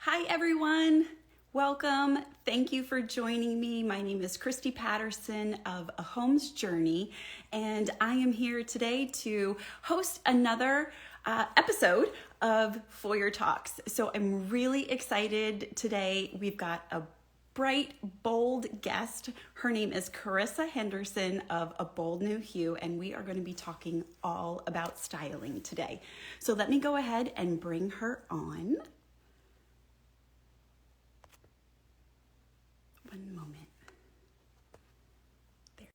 Hi, everyone. Welcome. Thank you for joining me. My name is Christy Patterson of A Home's Journey, and I am here today to host another episode of Foyr Talks. So I'm really excited today. We've got a bright, bold guest. Her name is Carissa Henderson of A Bold New Hue, and we are going to be talking all about styling today. So let me go ahead and bring her on. One moment. There.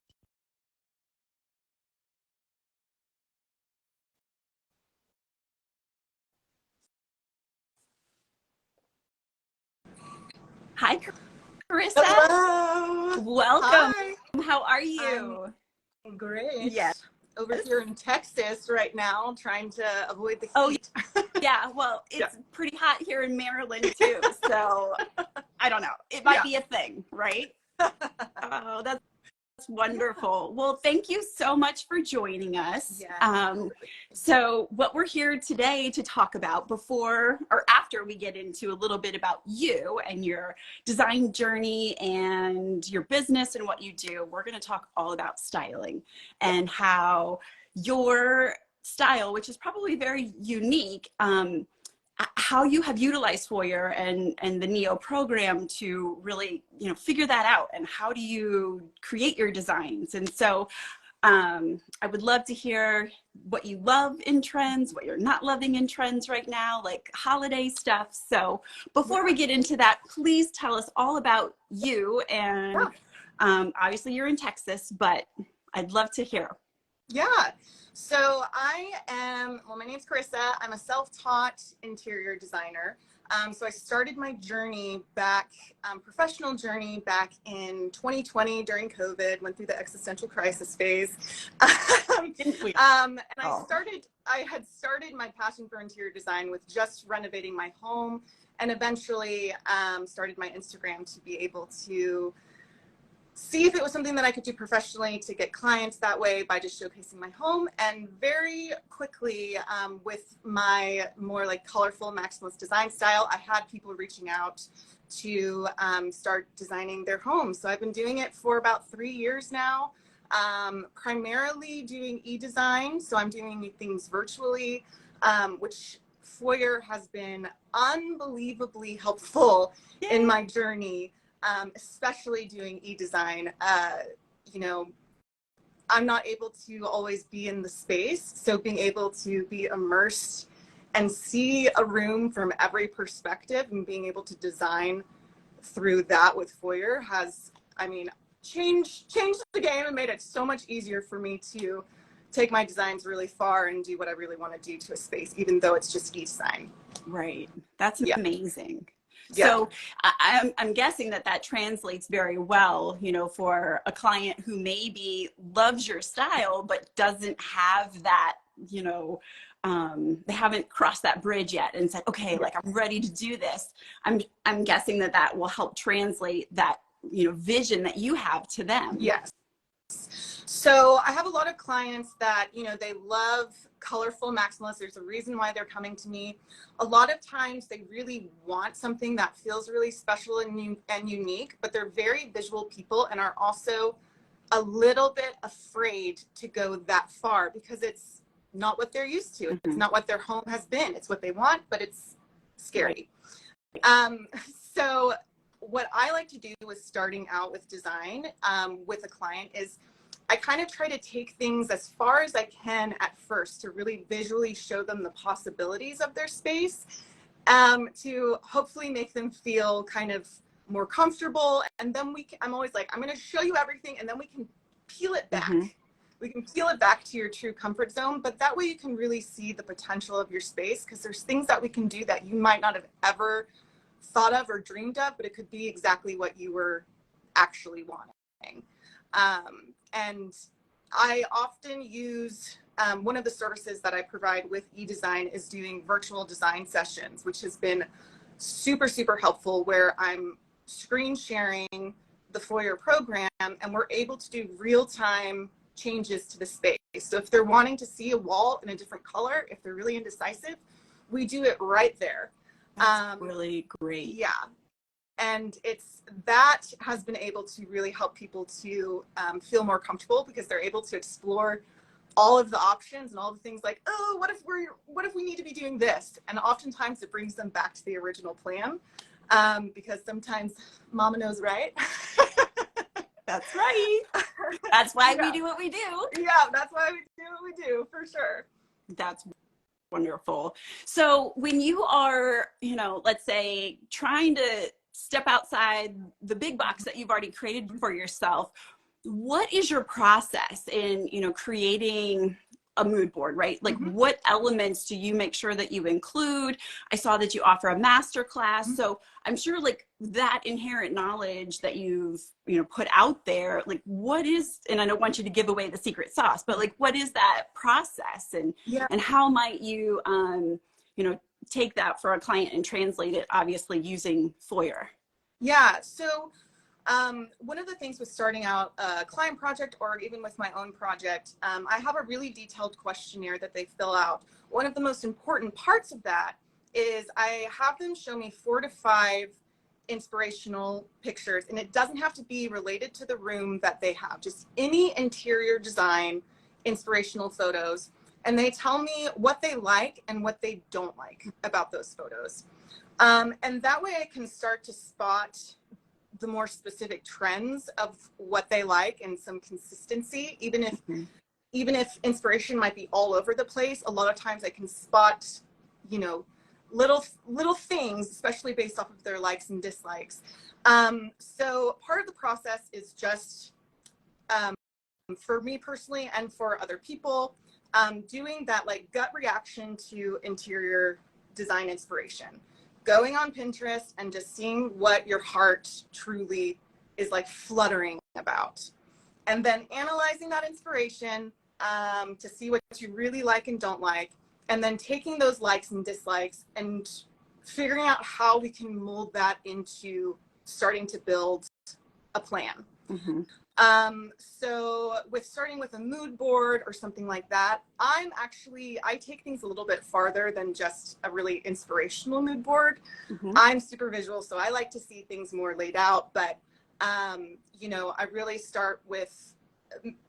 Hi, Carissa. Hello. Welcome. Hi. How are you? I'm great. Yes. Over here in Texas right now, trying to avoid the Oh, heat. yeah. Well, it's pretty hot here in Maryland too. So I don't know. It might be a thing, right? Oh, that's wonderful. Well, thank you so much for joining us. So what we're here today to talk about before or after we get into a little bit about you and your design journey and your business and what you do, we're going to talk all about styling and how your style, which is probably very unique, how you have utilized Foyr and the Neo program to really, figure that out, and how do you create your designs. And so I would love to hear what you love in trends, what you're not loving in trends right now, like holiday stuff. So before we get into that, please tell us all about you. And obviously you're in Texas, but I'd love to hear. Yeah. So my name's Carissa. I'm a self-taught interior designer. So I started my journey back, professional journey back in 2020 during COVID, went through the existential crisis phase. And I had started my passion for interior design with just renovating my home, and eventually started my Instagram to be able to see if it was something that I could do professionally to get clients that way by just showcasing my home. And very quickly, with my more like colorful maximalist design style, I had people reaching out to start designing their homes. So I've been doing it for about 3 years now, primarily doing e-design. So I'm doing things virtually, which Foyr has been unbelievably helpful in my journey. Especially doing e-design. I'm not able to always be in the space, so being able to be immersed and see a room from every perspective and being able to design through that with Foyr has, changed the game and made it so much easier for me to take my designs really far and do what I really want to do to a space, even though it's just e-design. Right. That's amazing. Yeah. So I'm guessing that translates very well, for a client who maybe loves your style, but doesn't have that, they haven't crossed that bridge yet and said, okay, like I'm ready to do this. I'm guessing that will help translate that, vision that you have to them. Yes. So I have a lot of clients that, they love colorful maximalists. There's a reason why they're coming to me. A lot of times they really want something that feels really special and unique, but they're very visual people and are also a little bit afraid to go that far because it's not what they're used to. It's not what their home has been. It's what they want, but it's scary. So what I like to do with starting out with design with a client is I kind of try to take things as far as I can at first to really visually show them the possibilities of their space, to hopefully make them feel kind of more comfortable. And then I'm always like, I'm going to show you everything and then we can peel it back. We can peel it back to your true comfort zone, but that way you can really see the potential of your space, because there's things that we can do that you might not have ever thought of or dreamed of, but it could be exactly what you were actually wanting. And I often use, one of the services that I provide with e-design is doing virtual design sessions, which has been super, super helpful, where I'm screen sharing the Foyr program and we're able to do real-time changes to the space. So if they're wanting to see a wall in a different color, if they're really indecisive, we do it right there. That's really great. Yeah. And that has been able to really help people to feel more comfortable, because they're able to explore all of the options and all the things like, oh, what if we need to be doing this? And oftentimes it brings them back to the original plan, because sometimes mama knows right. That's right. That's why Yeah. we do what we do. Yeah, that's why we do what we do, for sure. That's wonderful. So when you are, let's say trying to step outside the big box that you've already created for yourself, what is your process in, creating a mood board, right? Like what elements do you make sure that you include? I saw that you offer a master class. So I'm sure like that inherent knowledge that you've, put out there, like what is, and I don't want you to give away the secret sauce, but like, what is that process, and how might you, take that for a client and translate it, obviously using Foyr? Yeah. So one of the things with starting out a client project, or even with my own project, I have a really detailed questionnaire that they fill out. One of the most important parts of that is I have them show me 4 to 5 inspirational pictures, and it doesn't have to be related to the room that they have, just any interior design inspirational photos. And they tell me what they like and what they don't like about those photos. And that way I can start to spot the more specific trends of what they like and some consistency, even if inspiration might be all over the place. A lot of times I can spot, little things, especially based off of their likes and dislikes. So part of the process is just, for me personally and for other people, doing that like gut reaction to interior design inspiration. Going on Pinterest and just seeing what your heart truly is like fluttering about. And then analyzing that inspiration to see what you really like and don't like. And then taking those likes and dislikes and figuring out how we can mold that into starting to build a plan. So with starting with a mood board or something like that, I take things a little bit farther than just a really inspirational mood board. I'm super visual, so I like to see things more laid out, but, I really start with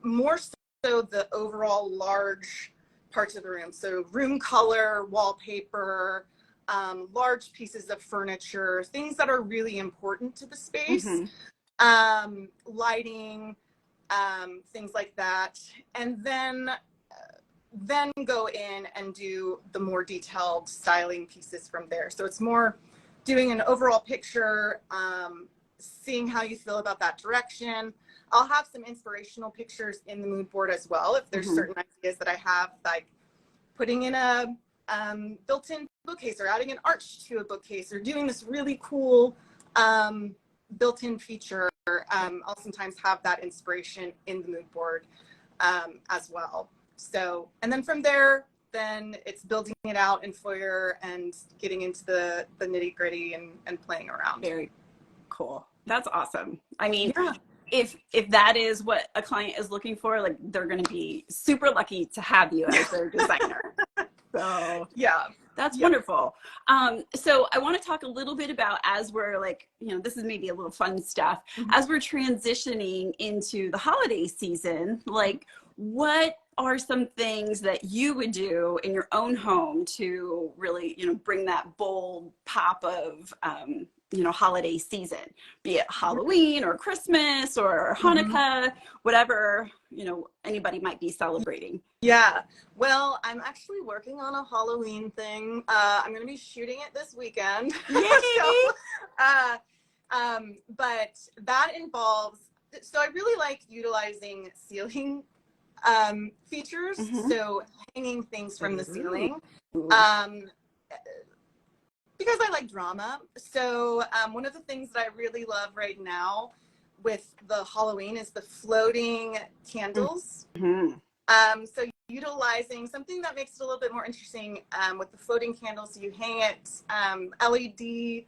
more so the overall large parts of the room. So room color, wallpaper, large pieces of furniture, things that are really important to the space. Lighting, things like that, and then go in and do the more detailed styling pieces from there. So it's more doing an overall picture, seeing how you feel about that direction. I'll have some inspirational pictures in the mood board as well, if there's certain ideas that I have, like putting in a built-in bookcase, or adding an arch to a bookcase, or doing this really cool built-in feature. I'll sometimes have that inspiration in the mood board as well. So, and then from there, then it's building it out in Foyr and getting into the nitty gritty and playing around. Very cool. That's awesome. I mean, if that is what a client is looking for, like they're going to be super lucky to have you as their designer. So yeah. That's wonderful. So I want to talk a little bit about, as we're like, this is maybe a little fun stuff, as we're transitioning into the holiday season, like what are some things that you would do in your own home to really, bring that bold pop of, holiday season, be it Halloween or Christmas or Hanukkah, whatever, anybody might be celebrating. Yeah. Well, I'm actually working on a Halloween thing. I'm going to be shooting it this weekend. Yay! But that involves, so I really like utilizing ceiling features. So hanging things from the ceiling. Because I like drama. So one of the things that I really love right now with the Halloween is the floating candles. So utilizing something that makes it a little bit more interesting with the floating candles. So you hang it, LED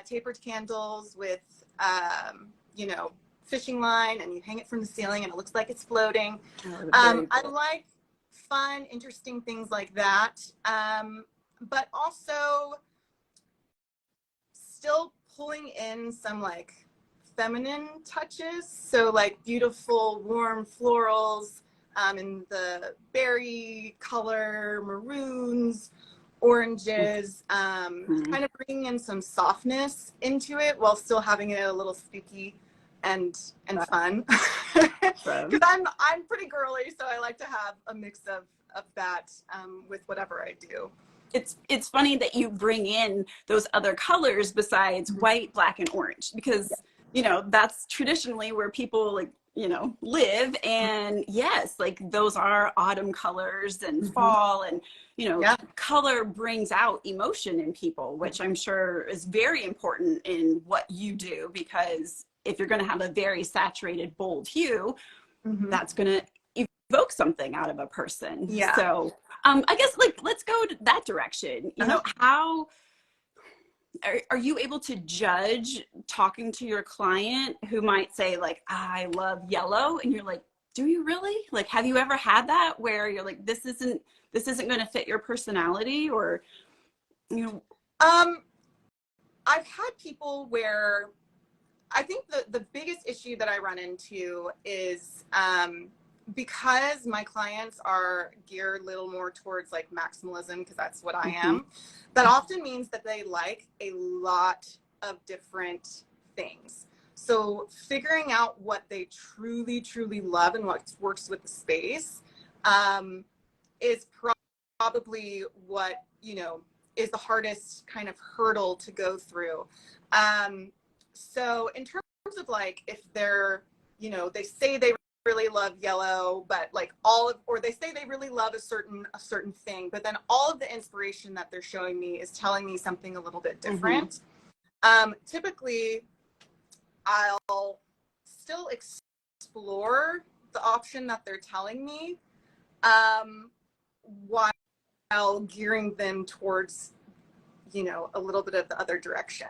tapered candles with, fishing line, and you hang it from the ceiling and it looks like it's floating. I like fun, interesting things like that. But also still pulling in some like feminine touches. So like beautiful, warm florals in the berry color, maroons, oranges, kind of bringing in some softness into it while still having it a little spooky and fun. Because I'm pretty girly, so I like to have a mix of that with whatever I do. It's funny that you bring in those other colors besides white, black, and orange, because you know that's traditionally where people like, you know, live. And yes, like those are autumn colors and fall, and you know, color brings out emotion in people, which I'm sure is very important in what you do, because if you're going to have a very saturated, bold hue, that's going to evoke something out of a person. So I guess like let's go to that direction. You know, how are you able to judge talking to your client who might say like, I love yellow, and you're like, do you really? Like, have you ever had that where you're like, this isn't going to fit your personality? Or, you know, I've had people where I think the biggest issue that I run into is because my clients are geared a little more towards like maximalism, because that's what I am, that often means that they like a lot of different things. So figuring out what they truly, truly love and what works with the space is probably what, you know, is the hardest kind of hurdle to go through. So in terms of like, if they're, you know, they say they really love yellow, but like or they say they really love a certain thing, but then all of the inspiration that they're showing me is telling me something a little bit different. Typically I'll still explore the option that they're telling me, while gearing them towards, you know, a little bit of the other direction.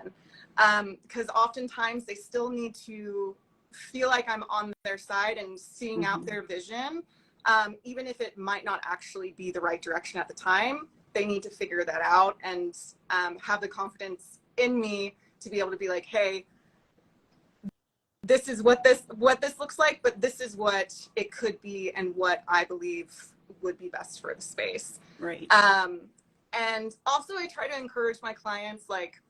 Because oftentimes they still need to feel like I'm on their side and seeing out their vision. Even if it might not actually be the right direction at the time, they need to figure that out and have the confidence in me to be able to be like, hey, this is what this looks like, but this is what it could be and what I believe would be best for the space. Right. And also I try to encourage my clients, like,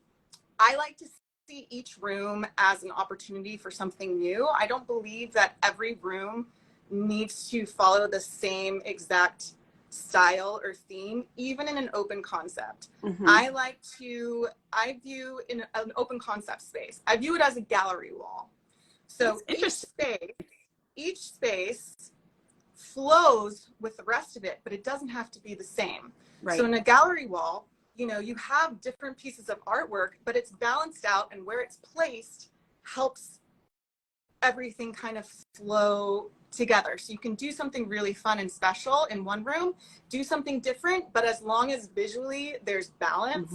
I like to see each room as an opportunity for something new. I don't believe that every room needs to follow the same exact style or theme, even in an open concept. I view in an open concept space, I view it as a gallery wall. So each space flows with the rest of it, but it doesn't have to be the same. Right. So in a gallery wall, you know, you have different pieces of artwork, but it's balanced out, and where it's placed helps everything kind of flow together. So you can do something really fun and special in one room, do something different, but as long as visually there's balance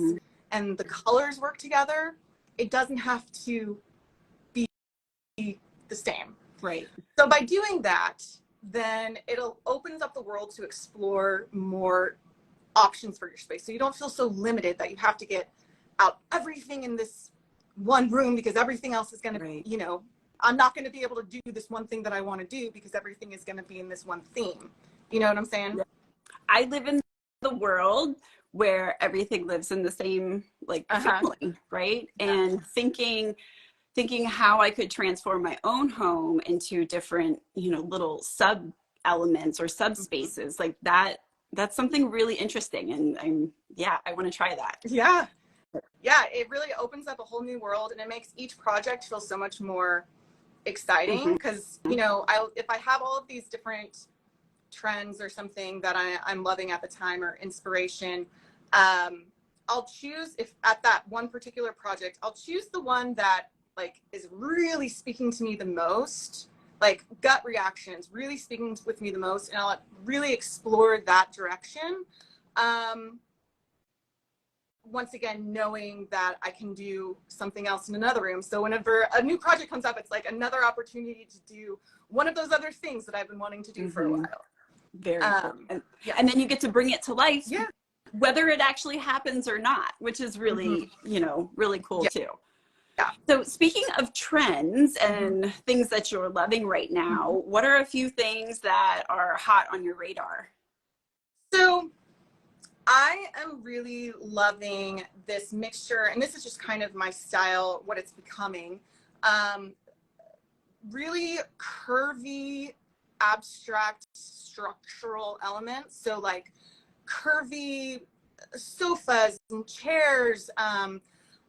and the colors work together, it doesn't have to be the same. Right. So by doing that, then it'll opens up the world to explore more options for your space. So you don't feel so limited that you have to get out everything in this one room because everything else is going to, you know, I'm not going to be able to do this one thing that I want to do because everything is going to be in this one theme. You know what I'm saying? I live in the world where everything lives in the same like family, right? And thinking how I could transform my own home into different, you know, little sub elements or subspaces like that. That's something really interesting. And I want to try that. Yeah. It really opens up a whole new world, and it makes each project feel so much more exciting because, you know, if I have all of these different trends or something that I'm loving at the time or inspiration, I'll choose, if at that one particular project, I'll choose the one that like is really speaking to me the most, like gut reactions really speaking with me the most, and I'll really explore that direction. Once again, knowing that I can do something else in another room. So whenever a new project comes up, it's like another opportunity to do one of those other things that I've been wanting to do for a while. Very cool. And then you get to bring it to life whether it actually happens or not, which is really, you know, really cool too. Yeah. So speaking of trends and things that you're loving right now, what are a few things that are hot on your radar? So I am really loving this mixture, and this is just kind of my style, what it's becoming. Really curvy, abstract, structural elements. So like curvy sofas and chairs,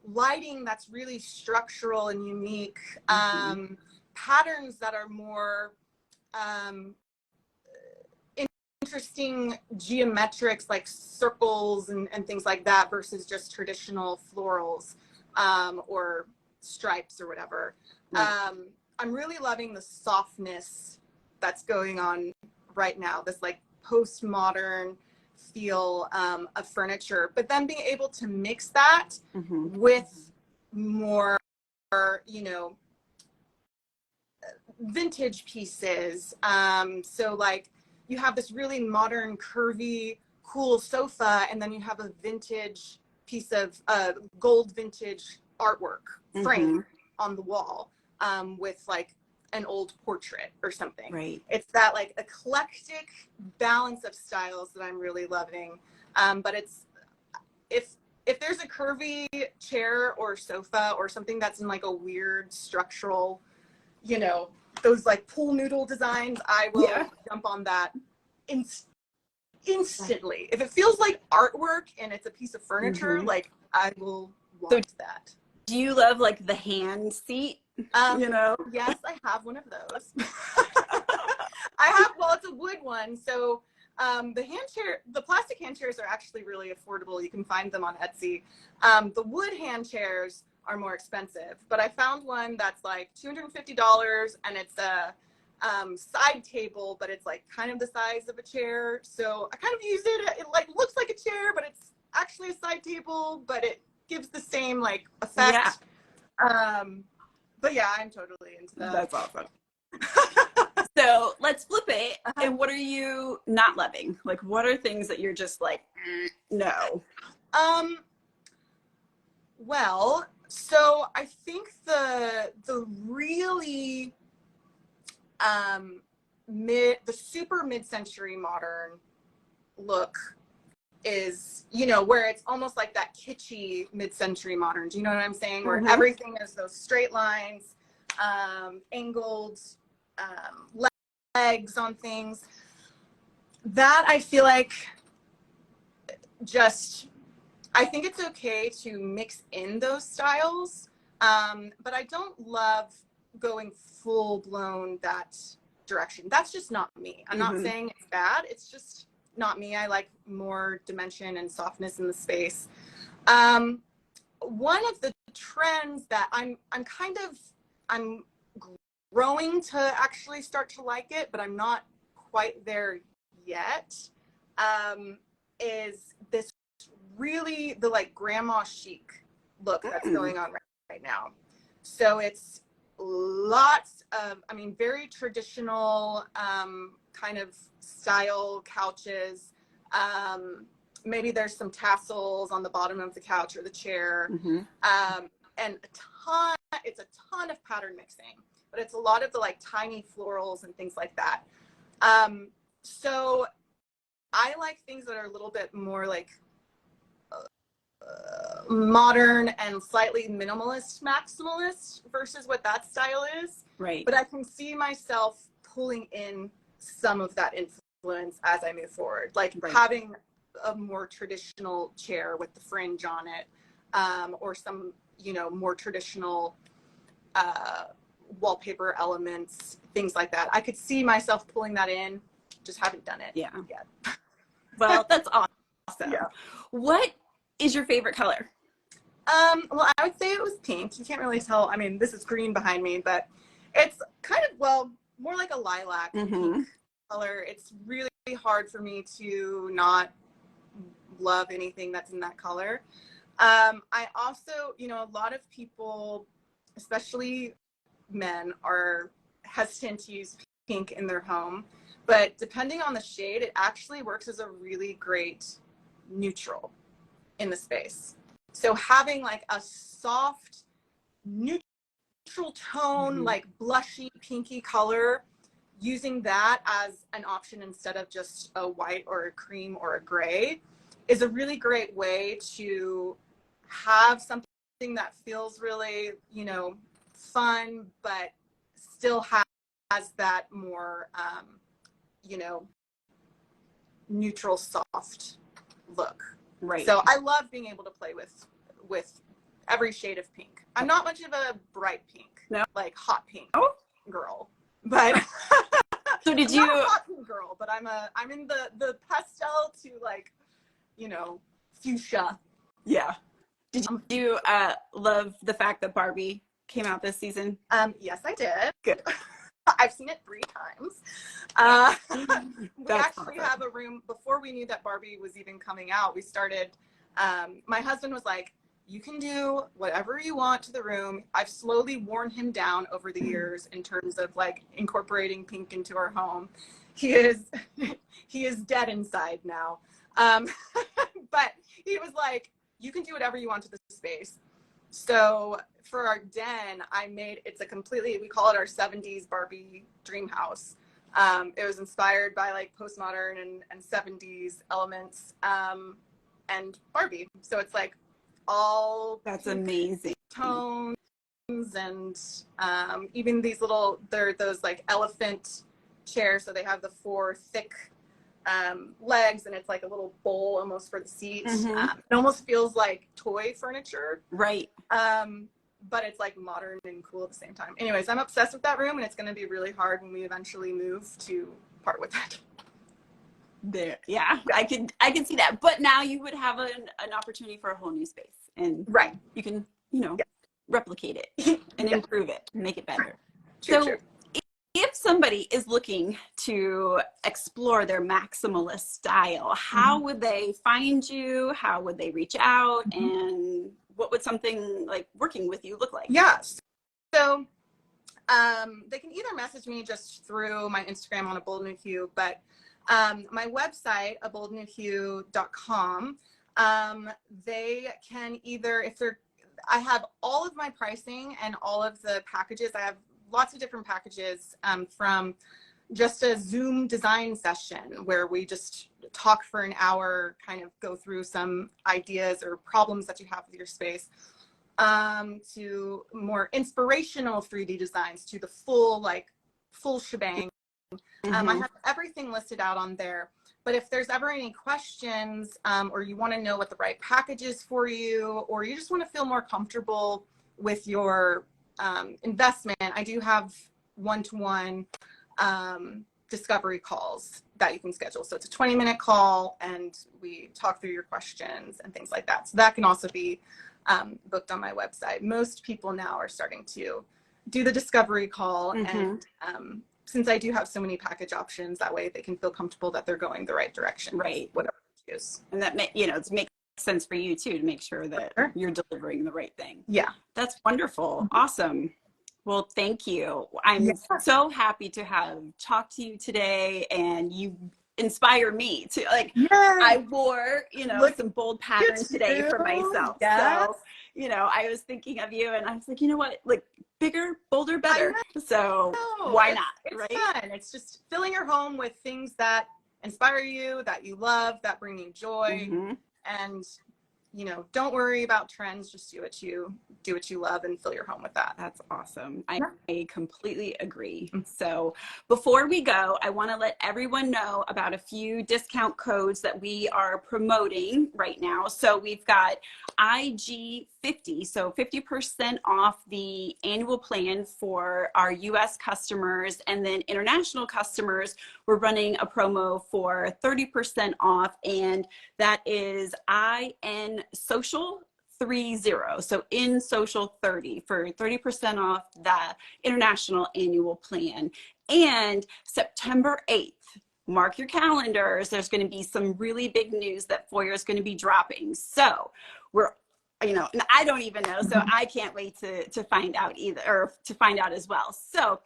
lighting that's really structural and unique, patterns that are more interesting geometrics like circles and things like that versus just traditional florals or stripes or whatever. I'm really loving the softness that's going on right now, this like postmodern feel of furniture, but then being able to mix that with more, you know, vintage pieces. So like you have this really modern, curvy, cool sofa, and then you have a vintage piece of gold vintage artwork frame on the wall with like an old portrait or something. Right. It's that like eclectic balance of styles that I'm really loving. But it's, if there's a curvy chair or sofa or something that's in like a weird structural, you know, those like pool noodle designs, I will jump on that instantly. If it feels like artwork and it's a piece of furniture, like I will want that. Do you love like the hand seat? You know? Yes, I have one of those. I have, well, it's a wood one. So the hand chair, the plastic hand chairs are actually really affordable. You can find them on Etsy. The wood hand chairs are more expensive, but I found one that's like $250 and it's a side table, but it's like kind of the size of a chair. So I kind of use it. It like looks like a chair, but it's actually a side table, but it gives the same like effect. But yeah, I'm totally into that. That's awesome. So let's flip it. And what are you not loving? Like, what are things that you're just like, no? Well, so I think the really the super mid-century modern look is, you know, where it's almost like that kitschy mid-century modern. Do you know what I'm saying? Where everything is those straight lines, angled legs on things. That I feel like just, I think it's okay to mix in those styles, but I don't love going full blown that direction. That's just not me. I'm not saying it's bad. It's just not me. I like more dimension and softness in the space. One of the trends that I'm growing to actually start to like it, but I'm not quite there yet, is this really the like grandma chic look that's going on right now. So it's lots of, I mean, very traditional kind of style couches. Maybe there's some tassels on the bottom of the couch or the chair, and it's a ton of pattern mixing, but it's a lot of the like tiny florals and things like that. So I like things that are a little bit more like modern and slightly minimalist maximalist versus what that style is. Right. But I can see myself pulling in some of that influence as I move forward, like having a more traditional chair with the fringe on it, or some, you know, more traditional wallpaper elements, things like that. I could see myself pulling that in, just haven't done it yet. Well, that's awesome. Yeah. What is your favorite color? Well, I would say it was pink. You can't really tell. I mean, this is green behind me, but it's kind of, well, more like a lilac pink color. It's really hard for me to not love anything that's in that color. I also, you know, a lot of people, especially men, are hesitant to use pink in their home, but depending on the shade, it actually works as a really great neutral in the space. So having like a soft, neutral tone, like blushy, pinky color, using that as an option instead of just a white or a cream or a gray is a really great way to have something that feels really, you know, fun, but still has that more, you know, neutral, soft look. Right. So I love being able to play with every shade of pink. I'm not much of a bright pink, like hot pink girl, but so did I'm you? Not a hot pink girl, but I'm in the pastel to like, you know, fuchsia. Yeah. Did you love the fact that Barbie came out this season? Yes, I did. Good. I've seen it 3 times. We actually have a room before we knew that Barbie was even coming out. We started, my husband was like, you can do whatever you want to the room. I've slowly worn him down over the years in terms of like incorporating pink into our home. He is dead inside now. But he was like, you can do whatever you want to the space. So for our den, it's a completely, we call it our 70s Barbie dream house. It was inspired by like postmodern and 70s elements, and Barbie. So it's like all that's amazing tones, and even these little, they're those like elephant chairs. So they have the 4 thick legs, and it's like a little bowl almost for the seat. It almost feels like toy furniture. Right. But it's like modern and cool at the same time. Anyways, I'm obsessed with that room, and it's going to be really hard when we eventually move to part with it. There, yeah, I can see that. But now you would have an opportunity for a whole new space, and you can, you know, replicate it and improve it and make it better. True. If somebody is looking to explore their maximalist style, how would they find you? How would they reach out? And what would something like working with you look like? Yes. So they can either message me just through my Instagram on A Bold New Hue, but my website, aboldnewhue.com, they can either, I have all of my pricing and all of the packages. I have lots of different packages, from just a Zoom design session where we just talk for an hour, kind of go through some ideas or problems that you have with your space, to more inspirational 3D designs, to the full shebang. I have everything listed out on there. But if there's ever any questions, or you want to know what the right package is for you, or you just want to feel more comfortable with your investment, I do have one-to-one discovery calls that you can schedule. So it's a 20-minute call, and we talk through your questions and things like that. So that can also be booked on my website. Most people now are starting to do the discovery call, and since I do have so many package options, that way they can feel comfortable that they're going the right direction. Right. Whatever you choose. And that it makes sense for you too, to make sure that you're delivering the right thing. Yeah. That's wonderful. Awesome. Well, thank you. I'm so happy to have talked to you today, and you inspire me to I wore, some bold patterns today for myself. So, I was thinking of you, and I was like, you know what, like bigger, bolder, better. So why not? It's fun. It's just filling your home with things that inspire you, that you love, that bring you joy. And don't worry about trends. Just do what you love and fill your home with that. That's awesome. I completely agree. So before we go, I want to let everyone know about a few discount codes that we are promoting right now. So we've got IG50, so 50% off the annual plan for our US customers, and then international customers, we're running a promo for 30% off, and that is IN Social 30, so in social 30 for 30% off the international annual plan. And September 8th, mark your calendars, there's going to be some really big news that Foyr is going to be dropping. So we're, and I don't even know, so I can't wait to find out either, or to find out as well. So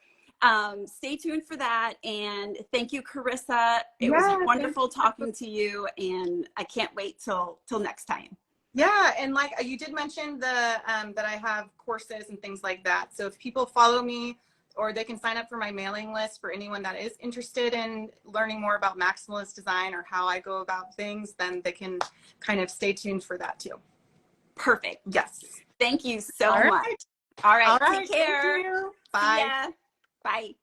Stay tuned for that. And thank you, Carissa. It was Yeah, wonderful talking to you, and I can't wait till next time. Yeah, and like you did mention that I have courses and things like that. So if people follow me, or they can sign up for my mailing list for anyone that is interested in learning more about maximalist design or how I go about things, then they can kind of stay tuned for that too. Perfect. Yes. Thank you so All much. right. All right. All right. Take care. Thank you. See Bye. ya. Bye.